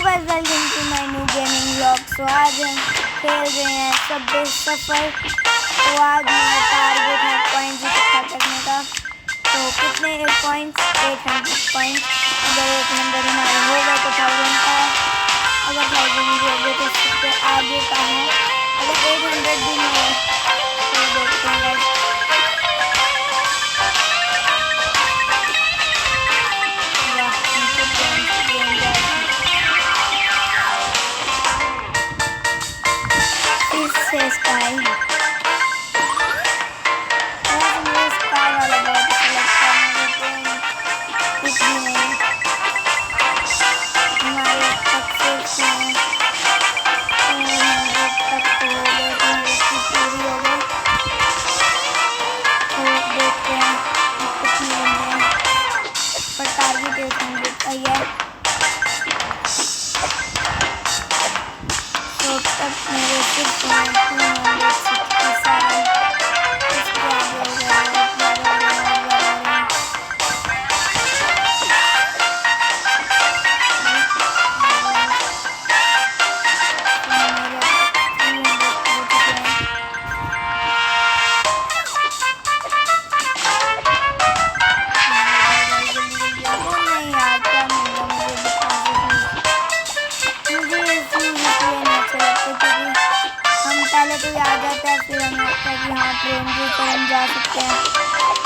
Guys, welcome to my new gaming vlog. तो आज हम खेल रहे हैं सबवे सफर। तो आज मेरा टारगेट है पॉइंट्स इकट्ठा करने का। तो कितने पॉइंट्स? 800 पॉइंट्स। अगर 800 हमारे हो गए तो 1000 का, अगर 1000 भी हो गए तो उससे आगे का है। अगर 800 भी नहीं है तो देखते हैं गाइस। स्काई स्काई वाला बहुत अच्छा लगता है मुझे। कुछ भी नहीं, हमारे सक्सेस हैं तक तो हो गए, पूरी हो गई। तो देखते हैं कितनी बन है, पर टारगेट 800 का ही है। तो तब मेरे सिर्फ 267 इसके आगे हो गया। पहले तो आ जाता है, फिर हमें लगता है कि हाँ ट्रेन के ऊपर हम जा सकते हैं।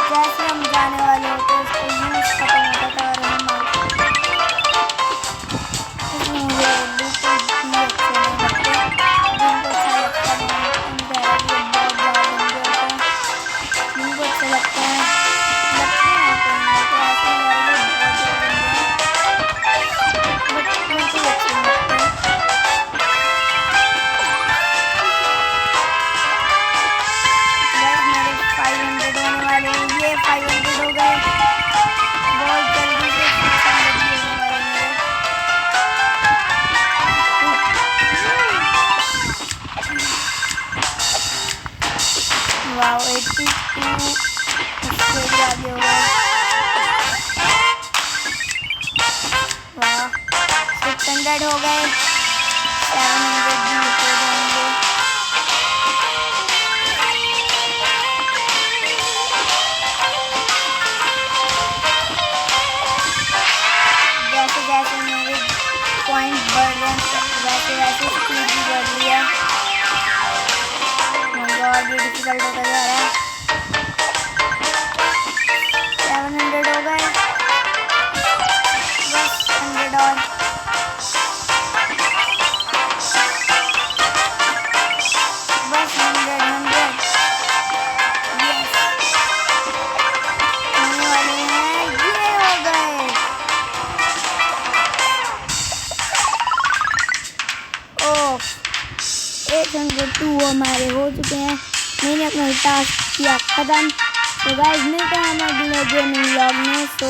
जैसे हम जाने वाले होते हैं उसको यूज खत्म होता था और हम इसमें मुझे बिल्कुल भी अच्छे नहीं लगते। जिनको अच्छा लगता है उनके बहुत ज़्यादा गंदे होते हैं, जिनको अच्छे लगते हैं तो ऐसे हमारे बहुत ज़्यादा गंदे हैं, बट मुझे अच्छे नहीं लगते। मेरे 500 होने वाले हैं, ये 500 हो गए। बहुत जल्दी से 600 भी होने वाले हैं मेरे। वाओ 82 उससे भी आगे हो गए। वाह 600 हो गए, 700 भी हो जाएंगे। जैसे जैसे मेरे पॉइंट बढ़ रहे हैं वैसे वैसे स्पीड भी बढ़ रही है। और भी डिफिकल्ट होता जा रहा है। 700 हो गए, बस 100 और। बस 100 यस होने वाले हैं, ये हो गए। ओह 802 हमारे हो चुके हैं। मैंने अपना टास्क किया खत्म। तो गाइस मिलते हैं हमारे अगले गेमिंग व्लॉग में। सो